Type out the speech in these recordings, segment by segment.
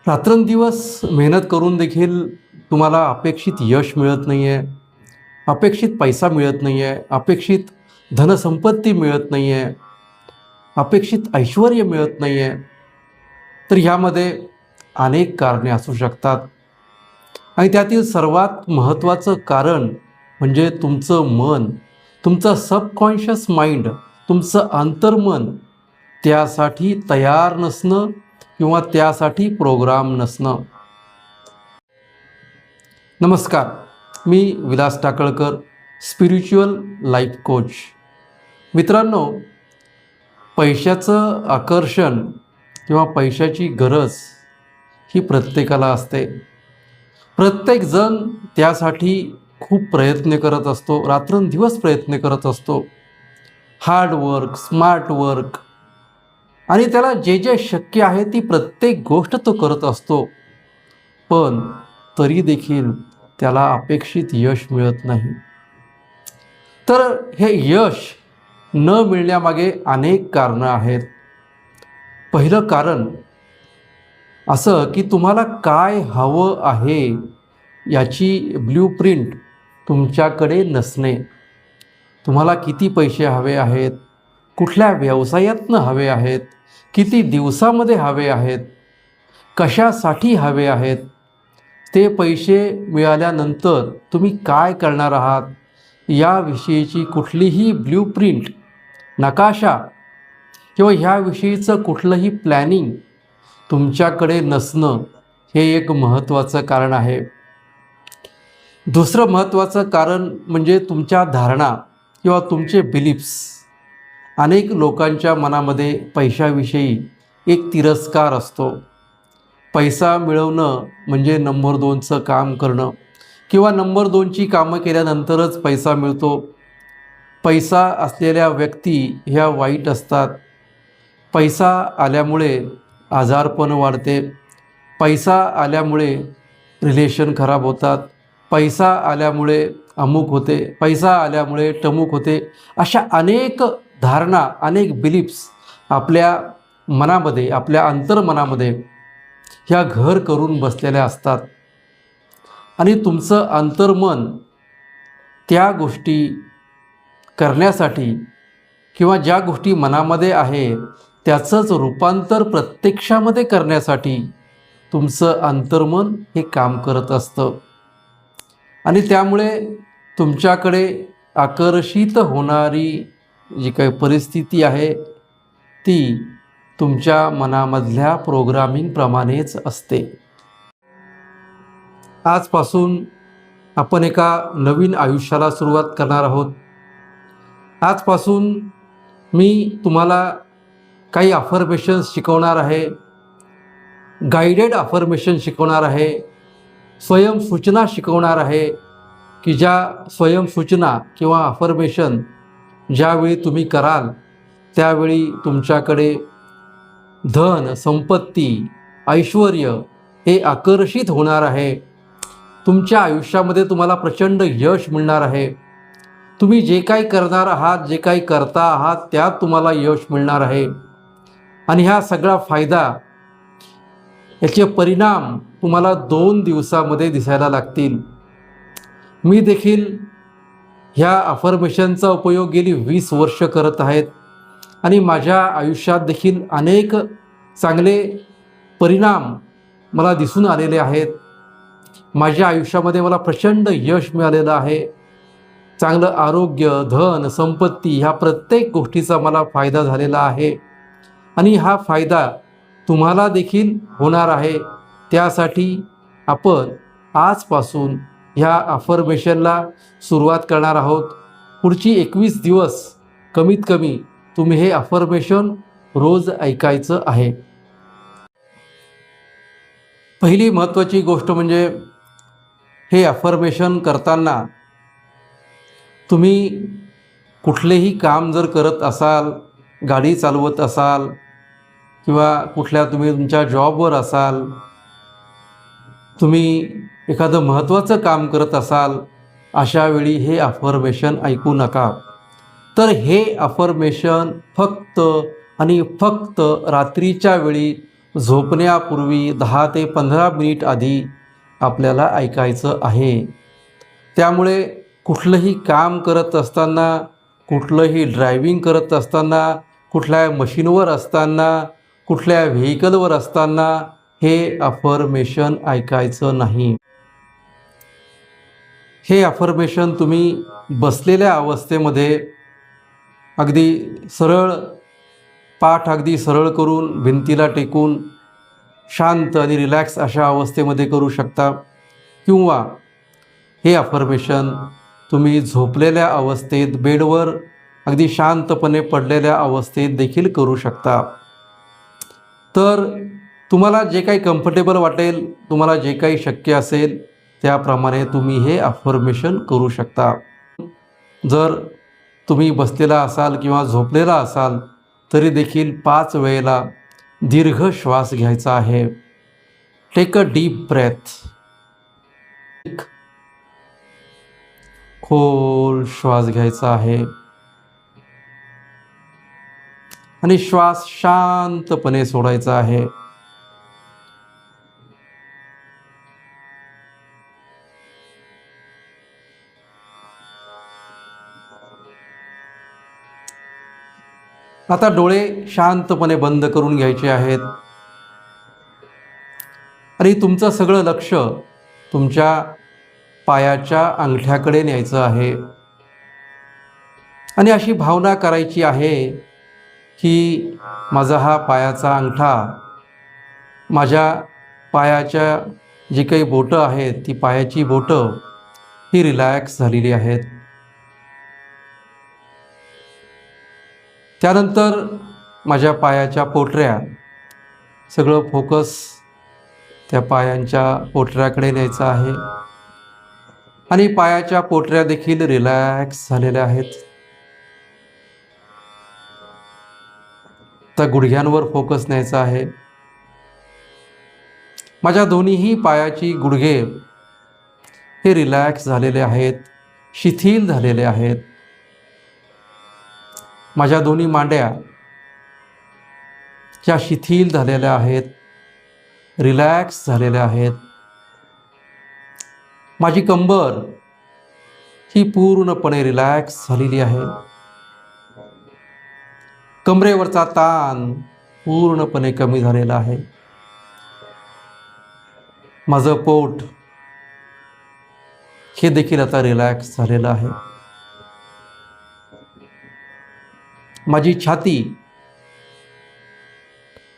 रात्रंदिवस मेहनत करून देखील तुम्हाला अपेक्षित यश मिळत नाही आहे, अपेक्षित पैसा मिळत नाही आहे, अपेक्षित धनसंपत्ती मिळत नाही आहे, अपेक्षित ऐश्वर्य मिळत नाही आहे. तर ह्यामध्ये अनेक कारणे असू शकतात आणि त्यातील सर्वात महत्त्वाचं कारण म्हणजे तुमचं मन, तुमचं सबकॉन्शियस माइंड, तुमचं अंतर्मन त्यासाठी तयार नसणं किंवा त्यासाठी प्रोग्राम नसणं. नमस्कार, मी Vilas Takalkar, spiritual life coach. मित्रांनो, पैशाचं आकर्षण किंवा पैशाची गरज ही प्रत्येकाला असते. प्रत्येकजण त्यासाठी खूप प्रयत्न करत असतो, रात्रंदिवस प्रयत्न करत असतो. हार्डवर्क, स्मार्ट वर्क आणि त्याला जे जे शक्य आहे ती प्रत्येक गोष्ट तो करत असतो. पण तरी देखील त्याला अपेक्षित यश मिळत नाही. तर हे यश न मिळण्यामागे अनेक कारणं आहेत. पहिलं कारण असं की तुम्हाला काय हवं आहे याची ब्ल्यूप्रिंट तुमच्याकडे नसणे. तुम्हाला किती पैसे हवे आहेत, कुठल्या व्यवसायातनं हवे आहेत, किती दिवसामध्ये हवे आहेत, कशासाठी हवे आहेत, ते पैसे मिळाल्यानंतर तुम्ही काय करणार आहात याविषयीची कुठलीही ब्ल्यूप्रिंट, नकाशा किंवा ह्याविषयीचं कुठलंही प्लॅनिंग तुमच्याकडे नसणं हे एक महत्त्वाचं कारण आहे. दुसरं महत्त्वाचं कारण म्हणजे तुमच्या धारणा किंवा तुमचे बिलीफ्स. अनेक लोकांच्या मनामध्ये पैशाविषयी एक तिरस्कार असतो. पैसा मिळवणं म्हणजे नंबर 2चं काम करणं किंवा नंबर 2ची कामं केल्यानंतरच पैसा मिळतो. पैसा असलेल्या व्यक्ती ह्या वाईट असतात. पैसा आल्यामुळे आजारपण वाढते, पैसा आल्यामुळे रिलेशन खराब होतात, पैसा आल्यामुळे अमुक होते, पैसा आल्यामुळे टमुक होते. अशा अनेक धारणा, अनेक बिलीफ्स आपल्या मनामध्ये, आपल्या अंतर्मनामध्ये ह्या घर करून बसलेल्या असतात. आणि तुमचं अंतर्मन त्या गोष्टी करण्यासाठी किंवा ज्या गोष्टी मनामध्ये आहे त्याचंच रूपांतर प्रत्यक्षामध्ये करण्यासाठी तुमचं अंतर्मन हे काम करत असतं. आणि त्यामुळे तुमच्याकडे आकर्षित होणारी जी काही परिस्थिती आहे ती तुमच्या मनामधल्या प्रोग्रामिंगप्रमाणेच असते. आजपासून आपण एका नवीन आयुष्याला सुरुवात करणार आहोत. आजपासून मी तुम्हाला काही अफर्मेशन्स शिकवणार आहे, गाइडेड अफर्मेशन शिकवणार आहे, स्वयंसूचना शिकवणार आहे की ज्या स्वयंसूचना किंवा अफर्मेशन ज्यावेळी तुम्ही कराल त्यावेळी तुमच्याकडे धन, संपत्ती, ऐश्वर्य हे आकर्षित होणार आहे. तुमच्या आयुष्यामध्ये तुम्हाला प्रचंड यश मिळणार आहे. तुम्ही जे काही करणार आहात, जे काही करता आहात त्यात तुम्हाला यश मिळणार आहे. आणि हा सगळा फायदा, याचे परिणाम तुम्हाला 2 दिवसामध्ये दिसायला लागतील. मी देखील ह्या अफर्मेशनचा उपयोग गेली 20 वर्ष करत आहेत आणि माझ्या आयुष्यात देखील अनेक चांगले परिणाम मला दिसून आलेले आहेत. माझ्या आयुष्यामध्ये मला प्रचंड यश मिळालेलं आहे. चांगलं आरोग्य, धन, संपत्ती ह्या प्रत्येक गोष्टीचा मला फायदा झालेला आहे. आणि हा फायदा तुम्हाला देखील होणार आहे. त्यासाठी आपण आजपासून ह्या अफर्मेशनला सुरुवात करणार आहोत. पुढची 21 दिवस कमीत कमी तुम्ही हे अफर्मेशन रोज ऐकायचं आहे. पहिली महत्त्वाची गोष्ट म्हणजे हे अफर्मेशन करताना तुम्ही कुठलेही काम जर करत असाल, गाडी चालवत असाल किंवा तुम्ही तुमच्या जॉबवर असाल, तुम्ही एखादं महत्त्वाचं काम करत असाल, अशा वेळी हे अफर्मेशन ऐकू नका. तर हे अफर्मेशन फक्त आणि फक्त रात्रीच्या वेळी झोपण्यापूर्वी 10 ते 15 मिनिट आधी आपल्याला ऐकायचं आहे. त्यामुळे कुठलंही काम करत असताना, कुठलंही ड्रायव्हिंग करत असताना, कुठल्या मशीनवर असताना, कुठल्या व्हेकलवर असताना हे अफर्मेशन ऐकायचं नाही. हे अफर्मेशन तुम्ही बसलेल्या अवस्थेमध्ये अगदी सरळ, पाठ अगदी सरळ करून, भिंतीला टेकून, शांत आणि रिलॅक्स अशा अवस्थेमध्ये करू शकता. किंवा हे अफर्मेशन तुम्ही झोपलेल्या अवस्थेत, बेडवर अगदी शांतपणे पडलेल्या अवस्थेत देखील करू शकता. तर तुम्हाला जे काही कम्फर्टेबल वाटेल, तुम्हाला जे काही शक्य असेल त्याप्रमाणे तुम्ही हे अफर्मेशन करू शकता. जर तुम्ही बसलेला असाल किंवा झोपलेला असाल तरी देखील 5 वेळेला दीर्घ श्वास घ्यायचा आहे. Take a deep breath. खोल श्वास घ्यायचा आहे आणि श्वास शांतपणे सोडायचा आहे. आता डोळे शांतपणे बंद करून घ्यायचे आहेत आणि तुमचं सगळं लक्ष तुमच्या पायाच्या अंगठ्याकडे न्यायचं आहे आणि अशी भावना करायची आहे की माझा हा पायाचा अंगठा, माझ्या पायाच्या जी काही बोटं आहेत ती पायाची बोटं ही रिलॅक्स झालेली आहेत. त्यानंतर माझ्या पायाच्या पोटऱ्या, सगळं फोकस त्या पायांच्या पोटऱ्याकडे न्यायचं आहे आणि पायाच्या पोटऱ्या देखील रिलॅक्स झालेल्या आहेत. तर गुडघ्यांवर फोकस न्यायचा आहे. माझ्या दोन्हीही पायाची गुडघे हे रिलॅक्स झालेले आहेत, शिथिल झालेले आहेत. माझ्या दोन्ही मांड्या ज्या शिथिल झालेल्या आहेत, रिलॅक्स झालेल्या आहेत. माझी कंबर ही पूर्णपणे रिलॅक्स झालेली आहे. कमरेवरचा ताण पूर्णपणे कमी झालेला आहे. माझं पोट हे देखील आता रिलॅक्स झालेलं आहे. माझी छाती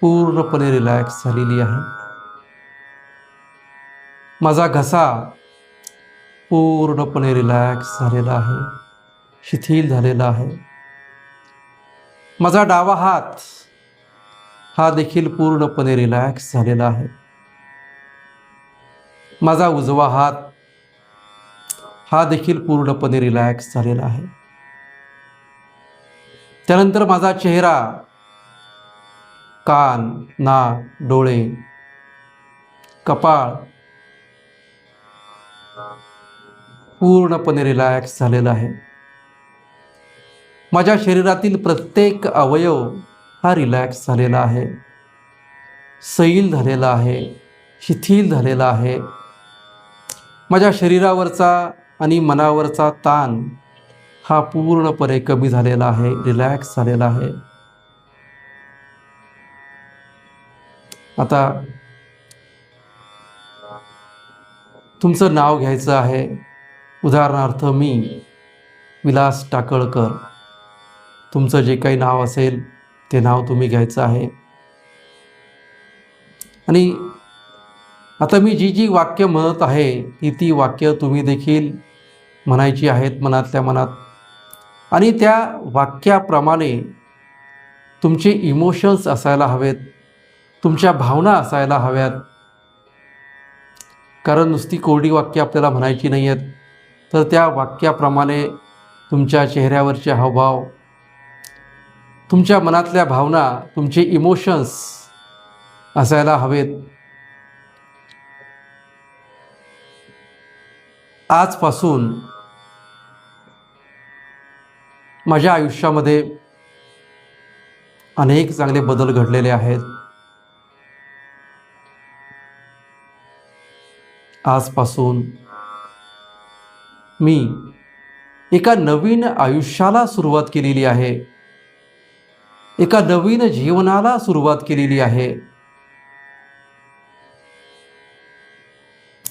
पूर्णपणे रिलॅक्स झालेली आहे. माझा घसा पूर्णपणे रिलॅक्स झालेला आहे, शिथिल झालेला आहे. माझा डावा हात हा देखील पूर्णपणे रिलॅक्स झालेला आहे. माझा उजवा हात हा देखील पूर्णपणे रिलॅक्स झालेला आहे. त्यानंतर माझा चेहरा, कान, नाक, डोळे, कपाळ पूर्णपणे रिलॅक्स झालेला आहे. माझ्या शरीरातील प्रत्येक अवयव हा रिलॅक्स झालेला आहे, सैल झालेला आहे, शिथिल झालेला आहे. माझ्या शरीरावरचा आणि मनावरचा ताण हा पूर्णपणे कमी झालेला आहे, रिलॅक्स झालेला आहे. आता तुमचं नाव घ्यायचं आहे. उदाहरणार्थ मी विलास टाकळकर. तुमचं जे काही नाव असेल ते नाव तुम्ही घ्यायचं आहे आणि आता मी जी वाक्य म्हणत आहे ती वाक्य तुम्ही देखील म्हणायची आहेत मनातल्या मनात आणि त्या वाक्याप्रमाणे तुमचे इमोशन्स असायला हवेत, तुमच्या भावना असायला हव्यात. कारण नुसती कोरडी वाक्य आपल्याला म्हणायची नाही आहेत, तर त्या वाक्याप्रमाणे तुमच्या चेहऱ्यावरचे हावभाव, तुमच्या मनातल्या भावना, तुमचे इमोशन्स असायला हवेत. आजपासून माझ्या आयुष्यामध्ये अनेक चांगले बदल घडलेले आहेत. आजपासून मी एका नवीन आयुष्याला सुरुवात केलेली आहे, एका नवीन जीवनाला सुरुवात केलेली आहे.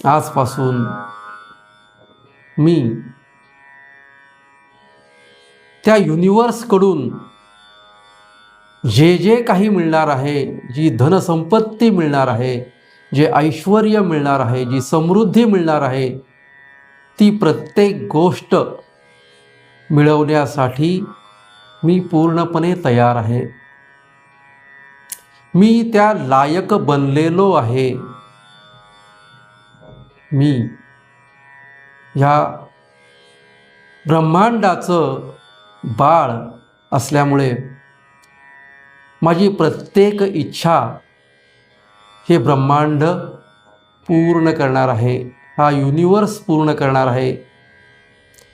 आजपासून मी त्या युनिवर्सकडून जे जे काही मिळणार आहे, जी धनसंपत्ती मिळणार आहे, जे ऐश्वर्य मिळणार आहे, जी समृद्धी मिळणार आहे, ती प्रत्येक गोष्ट मिळवण्यासाठी मी पूर्णपणे तयार आहे. मी त्या लायक बनलेलो आहे. मी ह्या ब्रह्मांडाचं बाळ असल्यामुळे माझी प्रत्येक इच्छा हे ब्रह्मांड पूर्ण करणार आहे, हा युनिवर्स पूर्ण करणार आहे,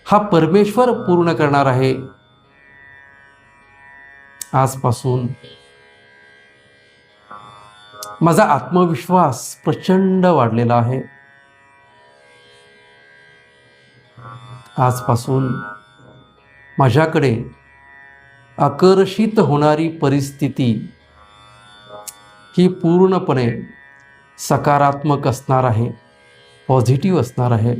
हा परमेश्वर पूर्ण करणार आहे. आजपासून माझा आत्मविश्वास प्रचंड वाढलेला आहे. आजपासून माझ्याकडे आकर्षित होणारी परिस्थिती ही पूर्णपणे सकारात्मक असणार आहे, पॉझिटिव्ह असणार आहे.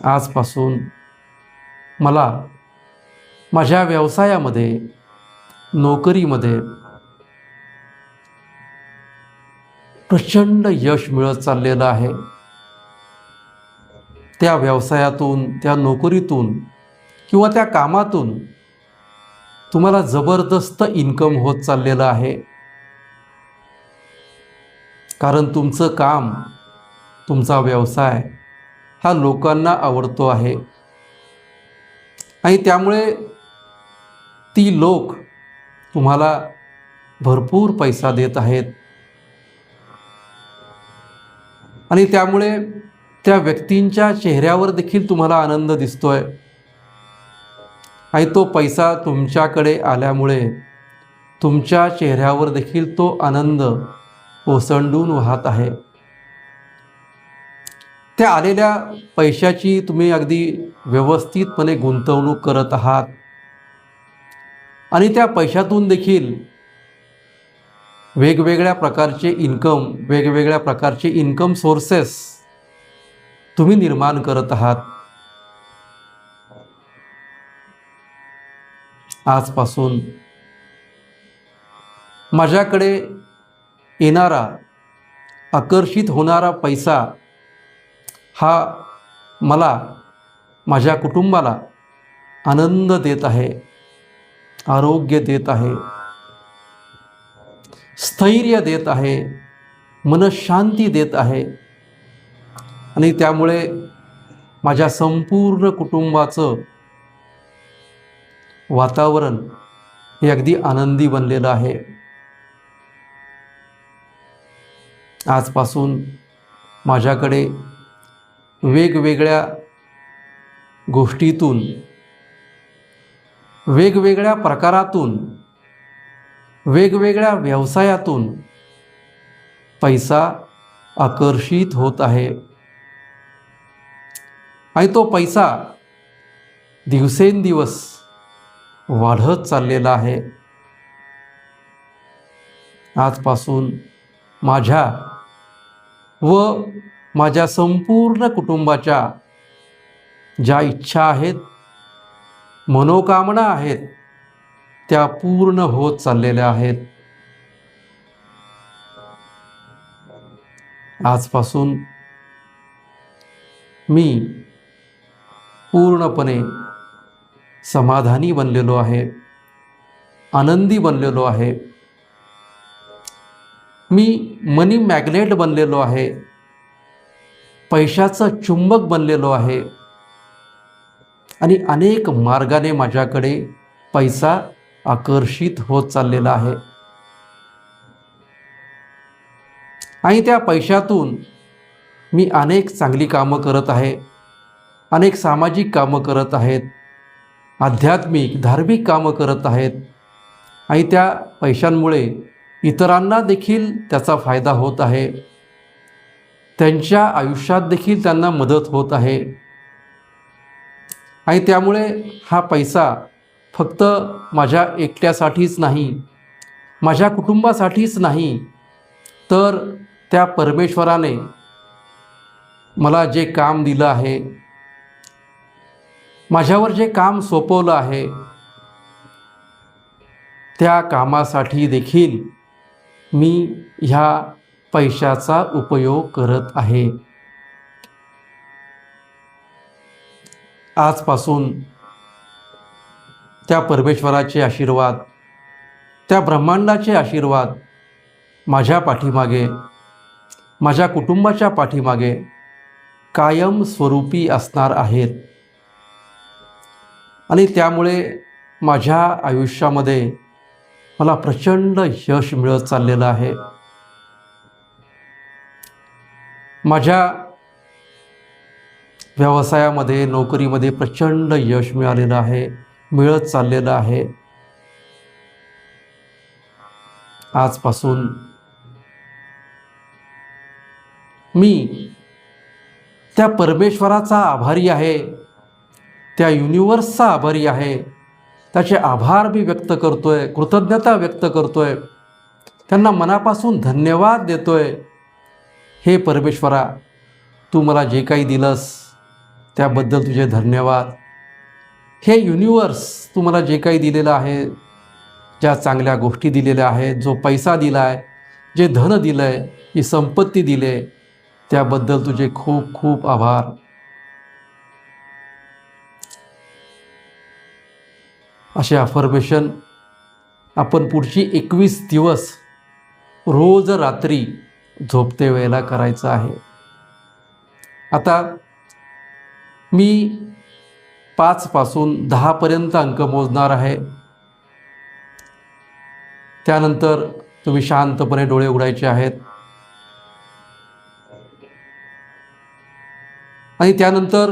आजपासून मला माझ्या व्यवसायामध्ये, नोकरीमध्ये प्रचंड यश मिळत चाललेलं आहे. त्या व्यवसायातून, त्या नोकरीतून किंवा त्या कामातून तुम्हाला जबरदस्त इन्कम होत चाललेलं आहे. कारण तुमचं काम, तुमचा व्यवसाय हा लोकांना आवडतो आहे आणि त्यामुळे ती लोक तुम्हाला भरपूर पैसा देत आहेत आणि त्यामुळे त्या व्यक्तींच्या चेहऱ्यावर देखील तुम्हाला आनंद दिसतोय आणि तो पैसा तुमच्याकडे आल्यामुळे तुमच्या चेहऱ्यावर देखील तो आनंद ओसंडून वाहत आहे. त्या आलेल्या पैशाची तुम्ही अगदी व्यवस्थितपणे गुंतवणूक करत आहात आणि त्या पैशातून देखील वेगवेगळ्या प्रकारचे वेगवेगळ्या प्रकारचे इन्कम सोर्सेस तुम्ही निर्माण करत आहात. आजपासून माझ्याकडे येणारा, आकर्षित होणारा पैसा हा मला, माझ्या कुटुंबाला आनंद देत आहे, आरोग्य देत आहे, स्थैर्य देत आहे, मनःशांती देत आहे आणि त्यामुळे माझ्या संपूर्ण कुटुंबाचं वातावरण हे अगदी आनंदी बनलेलं आहे. आजपासून माझ्याकडे वेगवेगळ्या गोष्टीतून, वेगवेगळ्या प्रकारातून, वेगवेगळ्या व्यवसायातून पैसा आकर्षित होत आहे आणि तो पैसा दिवसेंदिवस वाढत चाललेला आहे. आजपासून माझ्या व माझ्या संपूर्ण कुटुंबाच्या ज्या इच्छा आहेत, मनोकामना आहेत, त्या पूर्ण होत चाललेल्या आहेत. आजपासून मी पूर्णपणे समाधानी बनलेलो आहे, आनंदी बनलेलो आहे. मी मनी मॅग्नेट बनलेलो आहे, पैशाचं चुंबक बनलेलो आहे आणि अनेक मार्गाने माझ्याकडे पैसा आकर्षित होत चाललेला आहे आणि त्या पैशातून मी अनेक चांगली कामं करत आहे, अनेक सामाजिक कामं करत आहेत, आध्यात्मिक धार्मिक कामं करत आहेत आणि त्या पैशांमुळे इतरांना देखील त्याचा फायदा होत आहे. त्यांच्या आयुष्यात देखील त्यांना मदत होत आहे आणि त्यामुळे हा पैसा फक्त माझ्या एकट्यासाठीच नाही, माझ्या कुटुंबासाठीच नाही, तर त्या परमेश्वराने मला जे काम दिलं आहे, माझ्यावर जे काम सोपवलं आहे, त्या कामासाठी देखील मी ह्या पैशाचा उपयोग करत आहे. आजपासून त्या परमेश्वराचे आशीर्वाद, त्या ब्रह्मांडाचे आशीर्वाद माझ्या पाठीमागे, माझ्या कुटुंबाच्या पाठीमागे कायम स्वरूपी असणार आहेत आणि त्यामुळे माझ्या आयुष्यामध्ये मला प्रचंड यश मिळत चाललेलं आहे. माझ्या व्यवसायामध्ये, नोकरीमध्ये प्रचंड यश मिळालेलं आहे, मिळत चाललेलं आहे. आजपासून मी त्या परमेश्वराचा आभारी आहे, त्या युनिवर्सचा आभारी आहे. त्याचे आभार मी व्यक्त करतोय, कृतज्ञता व्यक्त करतोय, त्यांना मनापासून धन्यवाद देतोय. हे परमेश्वरा, तू मला जे काही दिलंस त्याबद्दल तुझे धन्यवाद. हे युनिवर्स, तू मला जे काही दिलेलं आहे, ज्या चांगल्या गोष्टी दिलेल्या आहेत, जो पैसा दिला आहे, जे धन दिलं आहे, जी संपत्ती दिले, त्याबद्दल तुझे खूप खूप आभार. असे अफर्मेशन आपण पुढची 21 दिवस रोज रात्री झोपते वेळेला करायचं आहे. आता मी 5 पासून 10 पर्यंत अंक मोजणार आहे. त्यानंतर तुम्ही शांतपणे डोळे उघडायचे आहेत आणि त्यानंतर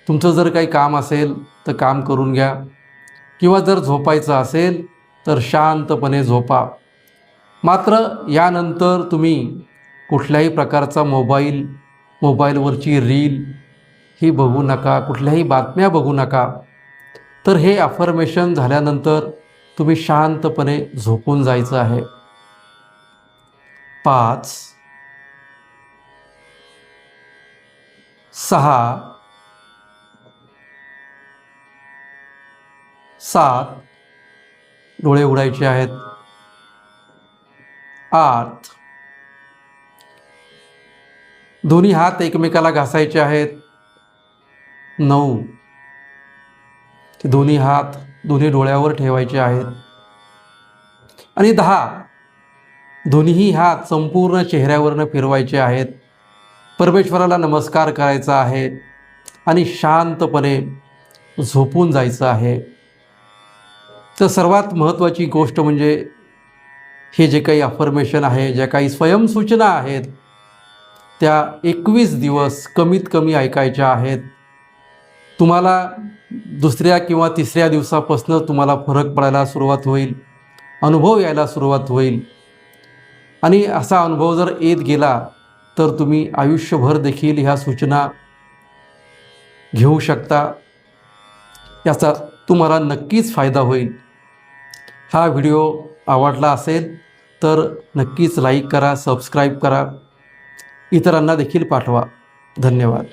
तुमचं जर काही काम असेल तर काम करून घ्या, किंवा जर झोपायचं असेल तर शांतपणे झोपा. मात्र यानंतर तुम्ही कुठल्याही प्रकारचा मोबाईलवरची रील ही बघू नका, कुठल्याही बातम्या बघू नका. तर हे अफर्मेशन झाल्यानंतर तुम्ही शांतपणे झोपून जायचं आहे. 5 6 7 डोळे उघडायचे आहेत. 8 दोन्ही हात एकमेकाला घासायचे आहेत. 9 दोन्ही हात दोन्ही डोळ्यावर ठेवायचे आहेत. आणि 10 दोन्हीही हात संपूर्ण चेहऱ्यावरनं फिरवायचे आहेत. परमेश्वराला नमस्कार करायचा आहे आणि शांतपणे झोपून जायचं आहे. तर सर्वात महत्त्वाची गोष्ट म्हणजे हे जे काही अफर्मेशन आहे, ज्या काही स्वयंसूचना आहेत, त्या 21 दिवस कमीत कमी ऐकायच्या आहेत. तुम्हाला दुसऱ्या किंवा तिसऱ्या दिवसापासून तुम्हाला फरक पडायला सुरुवात होईल, अनुभव यायला सुरुवात होईल. आणि असा अनुभव जर येत गेला तर तुम्ही आयुष्यभर देखील ह्या सूचना घेऊ शकता. याचा तुम्हाला नक्कीच फायदा होईल. हा व्हिडिओ आवडला असेल तर नक्कीच लाईक करा, सबस्क्राईब करा, इतरांना देखील पाठवा. धन्यवाद.